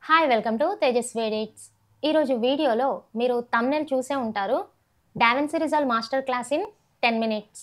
Hi welcome to Tejaswi Edits. ఈరోజు వీడియోలో మీరు థంబ్నెయిల్ చూసే ఉంటారు. DaVinci Resolve master class in 10 minutes.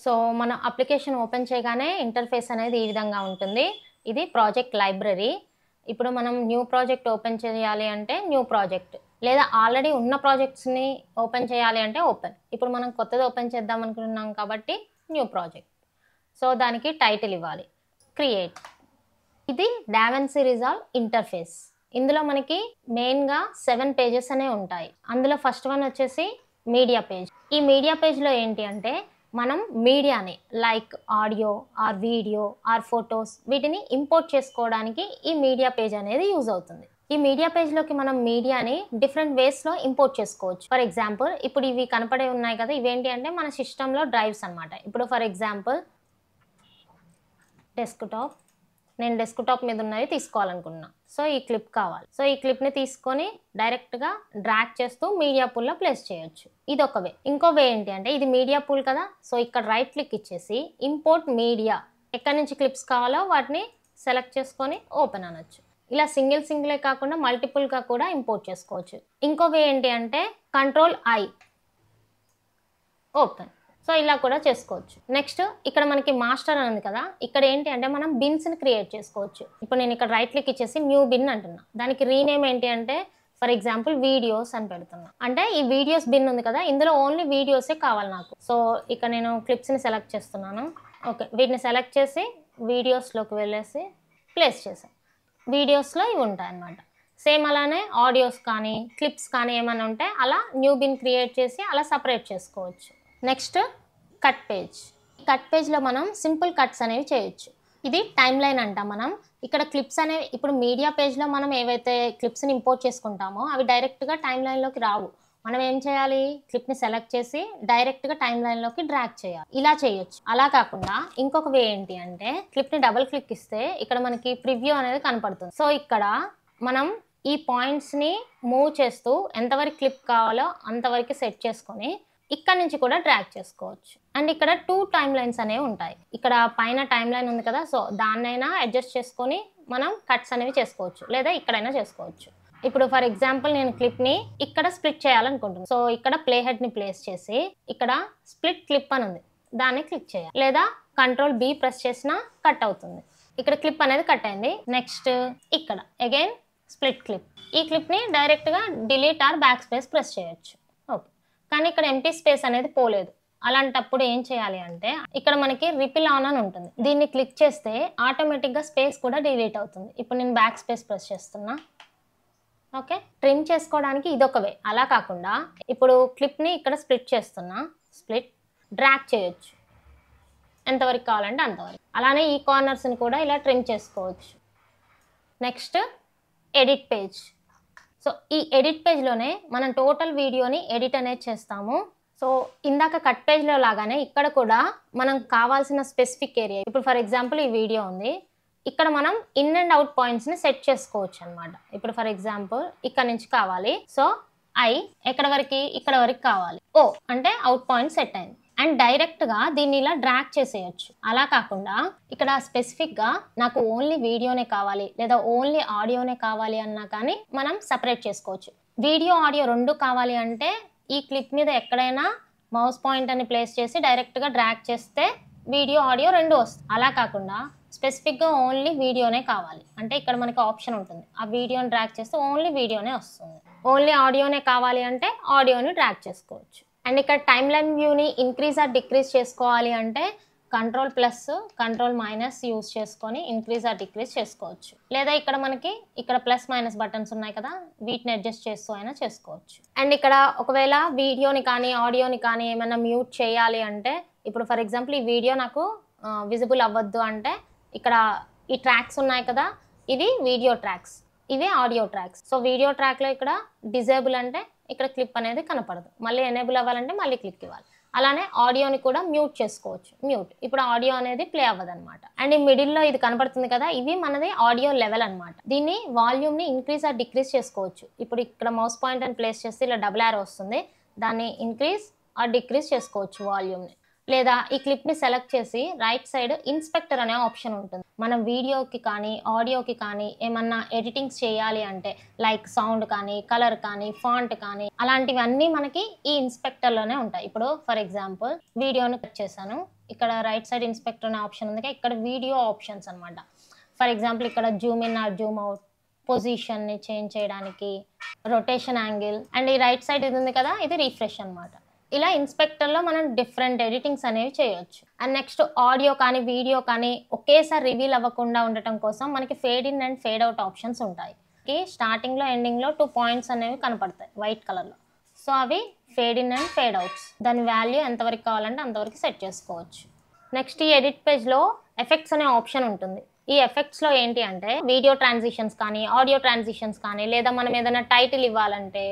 So మన అప్లికేషన్ ఓపెన్ చేయగానే ఇంటర్ఫేస్ అనేది ఈ విధంగా ఉంటుంది. ఇది ప్రాజెక్ట్ లైబ్రరీ. ఇప్పుడు మనం న్యూ ప్రాజెక్ట్ ఓపెన్ చేయాలి అంటే న్యూ ప్రాజెక్ట్, లేదా ఆల్రెడీ ఉన్న ప్రాజెక్ట్స్ని ఓపెన్ చేయాలి అంటే ఓపెన్. ఇప్పుడు మనం కొత్తది ఓపెన్ చేద్దాం అనుకుంటున్నాం కాబట్టి న్యూ ప్రాజెక్ట్. సో దానికి టైటిల్ ఇవ్వాలి, క్రియేట్. ఇది డావిన్సీ రిజాల్వ్ ఇంటర్ఫేస్. ఇందులో మనకి మెయిన్గా 7 పేజెస్ అనే ఉంటాయి. అందులో ఫస్ట్ వన్ వచ్చేసి మీడియా పేజ్. ఈ మీడియా పేజ్లో ఏంటి అంటే మనం మీడియాని like audio or video or photos వీటిని ఇంపోర్ట్ చేసుకోవడానికి ఈ మీడియా పేజ్ అనేది యూజ్ అవుతుంది. ఈ మీడియా పేజ్లోకి మనం మీడియాని డిఫరెంట్ వేస్లో ఇంపోర్ట్ చేసుకోవచ్చు. ఫర్ ఎగ్జాంపుల్ ఇప్పుడు ఇవి కనపడే ఉన్నాయి కదా, ఇవేంటి అంటే మన సిస్టంలో డ్రైవ్స్ అనమాట. ఇప్పుడు ఫర్ ఎగ్జాంపుల్ డెస్క్టాప్, నేను డెస్క్టాప్ మీద ఉన్నది తీసుకోవాలనుకున్నా. సో ఈ క్లిప్ కావాలి. సో ఈ క్లిప్ని తీసుకొని డైరెక్ట్గా డ్రాగ్ చేస్తూ మీడియా పూల్లో ప్లేస్ చేయొచ్చు. ఇది ఒక వే. ఇంకో వే ఏంటి అంటే ఇది మీడియా పూల్ కదా, సో ఇక్కడ రైట్ క్లిక్ ఇచ్చేసి ఇంపోర్ట్ మీడియా, ఎక్కడి నుంచి క్లిప్స్ కావాలో వాటిని సెలెక్ట్ చేసుకొని ఓపెన్ అనొచ్చు. ఇలా సింగిలే కాకుండా మల్టిపుల్గా కూడా ఇంపోర్ట్ చేసుకోవచ్చు. ఇంకో వే ఏంటి అంటే Ctrl+I ఓపెన్. సో ఇలా కూడా చేసుకోవచ్చు. నెక్స్ట్ ఇక్కడ మనకి మాస్టర్ అని ఉంది కదా, ఇక్కడ ఏంటి అంటే మనం బిన్స్ని క్రియేట్ చేసుకోవచ్చు. ఇప్పుడు నేను ఇక్కడ రైట్ క్లిక్ ఇచ్చేసి న్యూ బిన్ అంటున్నా. దానికి రీనేమ్ ఏంటి అంటే ఫర్ ఎగ్జాంపుల్ వీడియోస్ అని పెడుతున్నా. అంటే ఈ వీడియోస్ బిన్ ఉంది కదా, ఇందులో ఓన్లీ వీడియోసే కావాలి నాకు. సో ఇక్కడ నేను క్లిప్స్ని సెలెక్ట్ చేస్తున్నాను. ఓకే, వీటిని సెలెక్ట్ చేసి వీడియోస్లోకి వెళ్ళేసి ప్లేస్ చేసాను. వీడియోస్లో ఇవి ఉంటాయి అన్నమాట. సేమ్ అలానే ఆడియోస్ కానీ క్లిప్స్ కానీ ఏమైనా ఉంటే అలా న్యూ బిన్ క్రియేట్ చేసి అలా సపరేట్ చేసుకోవచ్చు. Next cut page. కట్ పేజ్లో మనం సింపుల్ కట్స్ అనేవి చేయొచ్చు. ఇది టైమ్ లైన్ అంటాం మనం. ఇక్కడ క్లిప్స్ అనేవి ఇప్పుడు మీడియా పేజ్లో మనం ఏవైతే క్లిప్స్ని ఇంపోర్ట్ చేసుకుంటామో అవి డైరెక్ట్గా టైమ్ లైన్లోకి రావు. మనం ఏం చేయాలి, క్లిప్ని సెలెక్ట్ చేసి డైరెక్ట్గా టైమ్ లైన్లోకి డ్రాగ్ చేయాలి. ఇలా చేయొచ్చు. అలా కాకుండా ఇంకొక వే ఏంటి అంటే క్లిప్ని డబుల్ క్లిక్ ఇస్తే ఇక్కడ మనకి ప్రివ్యూ అనేది కనపడుతుంది. సో ఇక్కడ మనం ఈ పాయింట్స్ని మూవ్ చేస్తూ ఎంతవరకు క్లిప్ కావాలో అంతవరకు సెట్ చేసుకొని ఇక్కడ నుంచి కూడా డ్రాగ్ చేసుకోవచ్చు. అండ్ ఇక్కడ 2 టైమ్ లైన్స్ అనేవి ఉంటాయి. ఇక్కడ పైన టైమ్ లైన్ ఉంది కదా, సో దాన్నైనా అడ్జస్ట్ చేసుకొని మనం కట్స్ అనేవి చేసుకోవచ్చు, లేదా ఇక్కడైనా చేసుకోవచ్చు. ఇప్పుడు ఫర్ ఎగ్జాంపుల్ నేను క్లిప్ని ఇక్కడ స్ప్లిట్ చేయాలనుకుంటున్నాను. సో ఇక్కడ ప్లే హెడ్ని ప్లేస్ చేసి ఇక్కడ స్ప్లిట్ క్లిప్ అని ఉంది, దాన్ని క్లిక్ చేయాలి, లేదా Ctrl+B ప్రెస్ చేసినా కట్ అవుతుంది. ఇక్కడ క్లిప్ అనేది కట్ అయింది. నెక్స్ట్ ఇక్కడ అగైన్ స్ప్లిట్ క్లిప్. ఈ క్లిప్ని డైరెక్ట్గా delete or backspace press చేయొచ్చు. ఓకే, కానీ ఇక్కడ ఎంటీ స్పేస్ అనేది పోలేదు. అలాంటప్పుడు ఏం చేయాలి అంటే ఇక్కడ మనకి రిపిల్ ఆన్ అని ఉంటుంది. దీన్ని క్లిక్ చేస్తే ఆటోమేటిక్గా స్పేస్ కూడా డిలీట్ అవుతుంది. ఇప్పుడు నేను బ్యాక్ స్పేస్ ప్రెస్ చేస్తున్నా. ఓకే, ట్రిమ్ చేసుకోవడానికి ఇదొక వే. అలా కాకుండా ఇప్పుడు క్లిప్ని ఇక్కడ స్ప్లిట్ చేస్తున్నా, స్ప్లిట్ డ్రాగ్ చేయొచ్చు ఎంతవరకు కావాలంటే అంతవరకు. అలానే ఈ కార్నర్స్ని కూడా ఇలా ట్రిమ్ చేసుకోవచ్చు. Next edit page. సో ఈ ఎడిట్ పేజ్లోనే మనం టోటల్ వీడియోని ఎడిట్ అనేది చేస్తాము. సో ఇందాక కట్ పేజ్లో లాగానే ఇక్కడ కూడా మనం కావాల్సిన స్పెసిఫిక్ ఏరియా, ఇప్పుడు ఫర్ ఎగ్జాంపుల్ ఈ వీడియో ఉంది, ఇక్కడ మనం ఇన్ అండ్ అవుట్ పాయింట్స్ని సెట్ చేసుకోవచ్చు అనమాట. ఇప్పుడు ఫర్ ఎగ్జాంపుల్ ఇక్కడ నుంచి కావాలి, సో ఎక్కడ వరకు, ఇక్కడ వరకు కావాలి. ఓ అంటే అవుట్ పాయింట్ సెట్ అయింది. అండ్ డైరెక్ట్గా దీన్ని ఇలా డ్రాగ్ చేసేయచ్చు. అలా కాకుండా ఇక్కడ స్పెసిఫిక్గా నాకు ఓన్లీ వీడియోనే కావాలి లేదా ఓన్లీ ఆడియోనే కావాలి అన్నా కానీ మనం సపరేట్ చేసుకోవచ్చు. వీడియో ఆడియో రెండు కావాలి అంటే ఈ క్లిప్ మీద ఎక్కడైనా మౌస్ పాయింట్ అని ప్లేస్ చేసి డైరెక్ట్గా డ్రాగ్ చేస్తే వీడియో ఆడియో రెండు వస్తుంది. అలా కాకుండా స్పెసిఫిక్గా ఓన్లీ వీడియోనే కావాలి అంటే ఇక్కడ మనకి ఆప్షన్ ఉంటుంది, ఆ వీడియోని డ్రాగ్ చేస్తే ఓన్లీ వీడియోనే వస్తుంది. ఓన్లీ ఆడియోనే కావాలి అంటే ఆడియోని డ్రాగ్ చేసుకోవచ్చు. అండ్ ఇక్కడ టైమ్ లైన్ వ్యూని ఇంక్రీజ్ ఆర్ డిక్రీజ్ చేసుకోవాలి అంటే Ctrl+Ctrl- యూజ్ చేసుకొని ఇంక్రీజ్ ఆర్ డిక్రీజ్ చేసుకోవచ్చు. లేదా ఇక్కడ మనకి ఇక్కడ ప్లస్ బటన్స్ ఉన్నాయి కదా, వీటిని అడ్జస్ట్ చేస్తూ అయినా చేసుకోవచ్చు. అండ్ ఇక్కడ ఒకవేళ వీడియోని కానీ ఆడియోని కానీ ఏమైనా మ్యూట్ చేయాలి అంటే ఇప్పుడు ఫర్ ఎగ్జాంపుల్ ఈ వీడియో నాకు విజిబుల్ అవ్వద్దు అంటే ఇక్కడ ఈ ట్రాక్స్ ఉన్నాయి కదా, ఇవి వీడియో ట్రాక్స్, ఇవి ఆడియో ట్రాక్స్. సో వీడియో ట్రాక్లో ఇక్కడ డిజేబుల్ అంటే ఇక్కడ క్లిప్ అనేది కనపడదు, మళ్ళీ ఎనేబుల్ అవ్వాలంటే మళ్ళీ క్లిక్ ఇవ్వాలి. అలానే ఆడియోని కూడా మ్యూట్ చేసుకోవచ్చు. మ్యూట్, ఇప్పుడు ఆడియో అనేది ప్లే అవ్వదు అనమాట. అండ్ ఈ మిడిల్లో ఇది కనపడుతుంది కదా, ఇవి మనది ఆడియో లెవెల్ అనమాట. దీన్ని వాల్యూమ్ని ఇంక్రీజ్ ఆర్ డిక్రీజ్ చేసుకోవచ్చు. ఇప్పుడు ఇక్కడ మౌస్ పాయింట్ అని ప్లేస్ చేస్తే ఇలా డబుల్ యారో వస్తుంది, దాన్ని ఇంక్రీజ్ ఆర్ డిక్రీజ్ చేసుకోవచ్చు వాల్యూమ్ని. లేదా ఈ క్లిప్ని సెలెక్ట్ చేసి రైట్ సైడ్ ఇన్స్పెక్టర్ అనే ఆప్షన్ ఉంటుంది. మనం వీడియోకి కానీ ఆడియోకి కానీ ఏమన్నా ఎడిటింగ్స్ చేయాలి అంటే లైక్ సౌండ్ కానీ కలర్ కానీ ఫాంట్ కానీ అలాంటివన్నీ మనకి ఈ ఇన్స్పెక్టర్లోనే ఉంటాయి. ఇప్పుడు ఫర్ ఎగ్జాంపుల్ వీడియోని కట్ చేశాను, ఇక్కడ రైట్ సైడ్ ఇన్స్పెక్టర్ అనే ఆప్షన్ ఉంది, ఇక్కడ వీడియో ఆప్షన్స్ అనమాట. ఫర్ ఎగ్జాంపుల్ ఇక్కడ zoom in or zoom out, పొజిషన్ని చేంజ్ చేయడానికి, రొటేషన్ యాంగిల్, అండ్ ఈ రైట్ సైడ్ ఇది ఉంది కదా, ఇది రిఫ్రెష్ అనమాట. ఇలా ఇన్స్పెక్టర్లో మనం డిఫరెంట్ ఎడిటింగ్స్ అనేవి చేయొచ్చు. అండ్ నెక్స్ట్ ఆడియో కానీ వీడియో కానీ ఒకేసారి రివీల్ అవ్వకుండా ఉండటం కోసం మనకి fade in and fade out options ఉంటాయి. స్టార్టింగ్లో ఎండింగ్లో 2 పాయింట్స్ అనేవి కనపడతాయి వైట్ కలర్లో. సో అవి fade in and fade outs. దాని వాల్యూ ఎంతవరకు కావాలంటే అంతవరకు సెట్ చేసుకోవచ్చు. నెక్స్ట్ ఈ ఎడిట్ పేజ్లో ఎఫెక్ట్స్ అనే ఆప్షన్ ఉంటుంది. ఈ ఎఫెక్ట్స్లో ఏంటి అంటే వీడియో ట్రాన్సిషన్స్ కానీ ఆడియో ట్రాన్సిషన్స్ కానీ లేదా మనం ఏదైనా టైటిల్ ఇవ్వాలంటే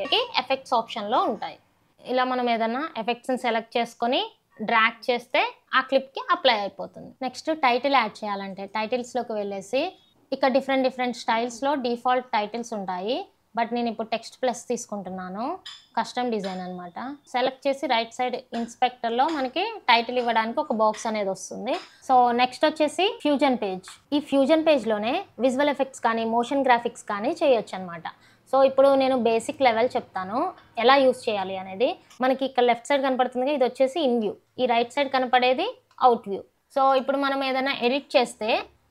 ఎఫెక్ట్స్ ఆప్షన్లో ఉంటాయి. ఇలా మనం ఏదైనా ఎఫెక్ట్స్ని సెలెక్ట్ చేసుకొని డ్రాగ్ చేస్తే ఆ క్లిప్కి అప్లై అయిపోతుంది. నెక్స్ట్ టైటిల్ యాడ్ చేయాలంటే టైటిల్స్లోకి వెళ్ళేసి ఇక్కడ డిఫరెంట్ స్టైల్స్లో డిఫాల్ట్ టైటిల్స్ ఉంటాయి. బట్ నేను ఇప్పుడు టెక్స్ట్ ప్లస్ తీసుకుంటున్నాను, కస్టమ్ డిజైన్ అనమాట. సెలెక్ట్ చేసి రైట్ సైడ్ ఇన్స్పెక్టర్లో మనకి టైటిల్ ఇవ్వడానికి ఒక బాక్స్ అనేది వస్తుంది. సో నెక్స్ట్ వచ్చేసి ఫ్యూజన్ పేజ్. ఈ ఫ్యూజన్ పేజ్లోనే విజువల్ ఎఫెక్ట్స్ కానీ మోషన్ గ్రాఫిక్స్ కానీ చేయొచ్చు అనమాట. సో ఇప్పుడు నేను బేసిక్ లెవెల్ చెప్తాను ఎలా యూస్ చేయాలి అనేది. మనకి ఇక్కడ లెఫ్ట్ సైడ్ కనపడుతుంది, ఇది వచ్చేసి ఇన్ వ్యూ, ఈ రైట్ సైడ్ కనపడేది అవుట్ వ్యూ. సో ఇప్పుడు మనం ఏదైనా ఎడిట్ చేస్తే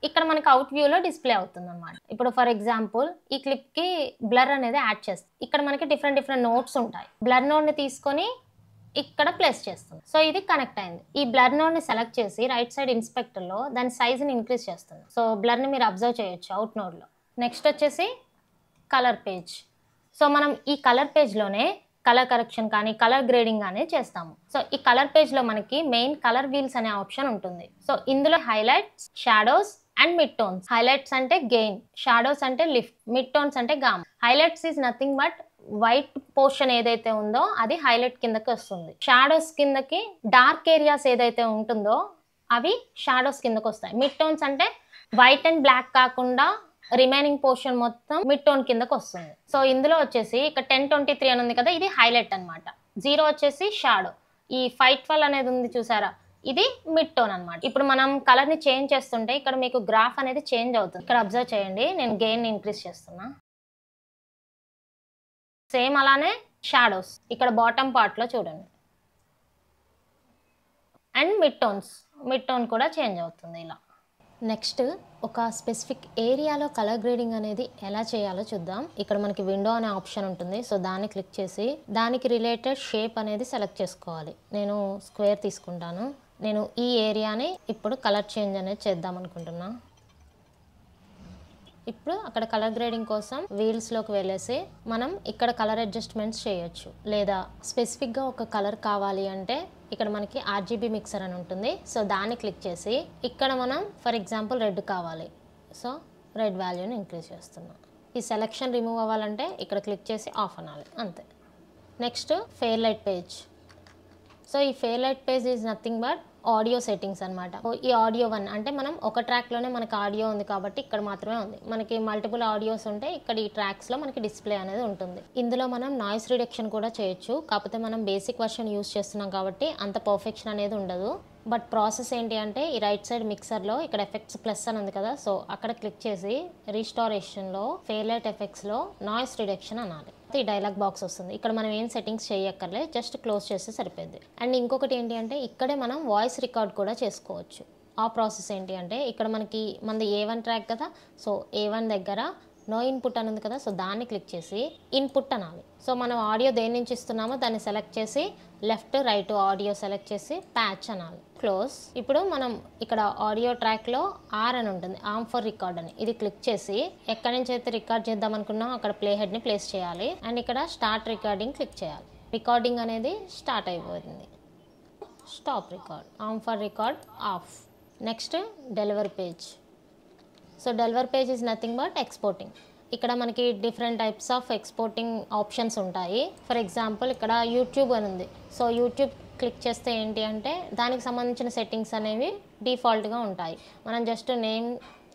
ఇక్కడ మనకి అవుట్ వ్యూలో డిస్ప్లే అవుతుంది అనమాట. ఇప్పుడు ఫర్ ఎగ్జాంపుల్ ఈ క్లిప్కి బ్లర్ అనేది యాడ్ చేస్తాం. ఇక్కడ మనకి డిఫరెంట్ నోట్స్ ఉంటాయి. బ్లర్ నోడ్ని తీసుకొని ఇక్కడ ప్లేస్ చేస్తుంది. సో ఇది కనెక్ట్ అయింది. ఈ బ్లర్ నోడ్ని సెలెక్ట్ చేసి రైట్ సైడ్ ఇన్స్పెక్టర్లో దాని సైజుని ఇంక్రీజ్ చేస్తుంది. సో బ్లర్ని మీరు అబ్జర్వ్ చేయొచ్చు అవుట్ నోడ్లో. నెక్స్ట్ వచ్చేసి కలర్ పేజ్. సో మనం ఈ కలర్ పేజ్లోనే కలర్ కరెక్షన్ కానీ కలర్ గ్రేడింగ్ కానీ చేస్తాము. సో ఈ కలర్ పేజ్లో మనకి మెయిన్ కలర్ వీల్స్ అనే ఆప్షన్ ఉంటుంది. సో ఇందులో highlights, shadows and mid tones. Highlights అంటే గెయిన్, షాడోస్ అంటే లిఫ్ట్, మిడ్ టోన్స్ అంటే gamma. Highlights is nothing but white portion ఏదైతే ఉందో అది హైలైట్ కిందకి వస్తుంది. షాడోస్ కిందకి డార్క్ ఏరియాస్ ఏదైతే ఉంటుందో అవి షాడోస్ కిందకి వస్తాయి. మిడ్ టోన్స్ అంటే వైట్ అండ్ బ్లాక్ కాకుండా రిమైనింగ్ పోర్షన్ మొత్తం మిడ్ టోన్ కిందకి వస్తుంది. సో ఇందులో వచ్చేసి ఇక్కడ 1023 అని ఉంది కదా, ఇది హైలైట్ అనమాట. 0 వచ్చేసి షాడో. ఈ 512 అనేది ఉంది చూసారా, ఇది మిడ్ టోన్ అనమాట. ఇప్పుడు మనం కలర్ని చేంజ్ చేస్తుంటే ఇక్కడ మీకు గ్రాఫ్ అనేది చేంజ్ అవుతుంది. ఇక్కడ అబ్జర్వ్ చేయండి, నేను గెయిన్ ఇంక్రీజ్ చేస్తున్నా. సేమ్ అలానే షాడోస్ ఇక్కడ బాటమ్ పార్ట్లో చూడండి. అండ్ మిడ్ టోన్ కూడా చేంజ్ అవుతుంది ఇలా. నెక్స్ట్ ఒక స్పెసిఫిక్ ఏరియాలో కలర్ గ్రేడింగ్ అనేది ఎలా చేయాలో చూద్దాం. ఇక్కడ మనకి విండో అనే ఆప్షన్ ఉంటుంది. సో దాన్ని క్లిక్ చేసి దానికి రిలేటెడ్ షేప్ అనేది సెలెక్ట్ చేసుకోవాలి. నేను స్క్వేర్ తీసుకుంటాను. నేను ఈ ఏరియాని ఇప్పుడు కలర్ చేంజ్ అనేది చేద్దాం అనుకుంటున్నా. ఇప్పుడు అక్కడ కలర్ గ్రేడింగ్ కోసం వీల్స్లోకి వెళ్ళేసి మనం ఇక్కడ కలర్ అడ్జస్ట్మెంట్స్ చేయొచ్చు. లేదా స్పెసిఫిక్గా ఒక కలర్ కావాలి అంటే ఇక్కడ మనకి ఆర్జీబీ మిక్సర్ అని ఉంటుంది. సో దాన్ని క్లిక్ చేసి ఇక్కడ మనం ఫర్ ఎగ్జాంపుల్ రెడ్ కావాలి, సో రెడ్ వాల్యూని ఇంక్రీజ్ చేస్తున్నాం. ఈ సెలెక్షన్ రిమూవ్ అవ్వాలంటే ఇక్కడ క్లిక్ చేసి ఆఫ్ అనాలి, అంతే. Next Fairlight page. So ఈ Fairlight page is nothing but audio settings అనమాట. ఈ ఆడియో 1 అంటే మనం ఒక ట్రాక్లోనే మనకి ఆడియో ఉంది కాబట్టి ఇక్కడ మాత్రమే ఉంది. మనకి మల్టిపుల్ ఆడియోస్ ఉంటే ఇక్కడ ఈ ట్రాక్స్లో మనకి డిస్ప్లే అనేది ఉంటుంది. ఇందులో మనం నాయిస్ రిడక్షన్ కూడా చేయొచ్చు. కాకపోతే మనం బేసిక్ వర్షన్ యూస్ చేస్తున్నాం కాబట్టి అంత పర్ఫెక్షన్ అనేది ఉండదు. బట్ ప్రాసెస్ ఏంటి అంటే ఈ రైట్ సైడ్ మిక్సర్లో ఇక్కడ ఎఫెక్ట్స్ ప్లస్ అని ఉంది కదా, సో అక్కడ క్లిక్ చేసి రీస్టోరేషన్లో ఫెయిర్ లైట్ ఎఫెక్ట్స్లో నాయిస్ రిడక్షన్ అనాలి. ఈ డైలాగ్ బాక్స్ వస్తుంది. ఇక్కడ మనం ఏం సెట్టింగ్స్ చేయక్కర్లే, జస్ట్ క్లోజ్ చేస్తే సరిపోద్ది. అండ్ ఇంకొకటి ఏంటి అంటే ఇక్కడే మనం వాయిస్ రికార్డ్ కూడా చేసుకోవచ్చు. ఆ ప్రాసెస్ ఏంటి అంటే ఇక్కడ మనది A1 ట్రాక్ కదా, సో A1 దగ్గర నో ఇన్పుట్ అని ఉంది కదా, సో దాన్ని క్లిక్ చేసి ఇన్పుట్ అనాలి. సో మనం ఆడియో దేని నుంచి ఇస్తున్నామో దాన్ని సెలెక్ట్ చేసి లెఫ్ట్ రైట్ ఆడియో సెలెక్ట్ చేసి ప్యాచ్ అనాలి, క్లోజ్. ఇప్పుడు మనం ఇక్కడ ఆడియో ట్రాక్లో ఆర్ అని ఉంటుంది, ఆర్మ్ ఫర్ రికార్డ్ అని, ఇది క్లిక్ చేసి ఎక్కడి నుంచి అయితే రికార్డ్ చేద్దాం అనుకున్నాం అక్కడ ప్లే హెడ్ని ప్లేస్ చేయాలి. అండ్ ఇక్కడ స్టార్ట్ రికార్డింగ్ క్లిక్ చేయాలి. రికార్డింగ్ అనేది స్టార్ట్ అయిపోతుంది. Stop record, arm for record of. Next deliver page. So deliver page is nothing but exporting. ఇక్కడ మనకి different types of exporting options ఉంటాయి. ఫర్ ఎగ్జాంపుల్ ఇక్కడ YouTube అని ఉంది. సో యూట్యూబ్ క్లిక్ చేస్తే ఏంటి అంటే దానికి సంబంధించిన సెట్టింగ్స్ అనేవి డిఫాల్ట్గా ఉంటాయి. మనం జస్ట్ నేమ్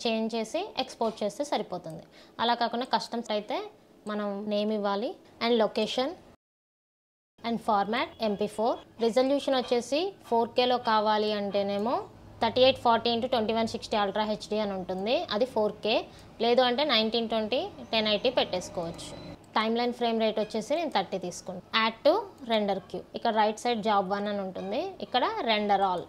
చేంజ్ చేసి ఎక్స్పోర్ట్ చేస్తే సరిపోతుంది. అలా కాకుండా కస్టమ్స్ అయితే మనం నేమ్ ఇవ్వాలి and location and format MP4. Resolution వచ్చేసి 4Kలో కావాలి అంటేనేమో 3840x2160 అల్ట్రా హెచ్డి అని ఉంటుంది, అది 4K. లేదు అంటే 1920 1080 పెట్టేసుకోవచ్చు. టైమ్ లైన్ ఫ్రేమ్ రేట్ వచ్చేసి నేను 30 తీసుకుంటాను. Add to render queue. ఇక్కడ రైట్ సైడ్ జాబ్ 1 అని ఉంటుంది, ఇక్కడ రెండర్ ఆల్.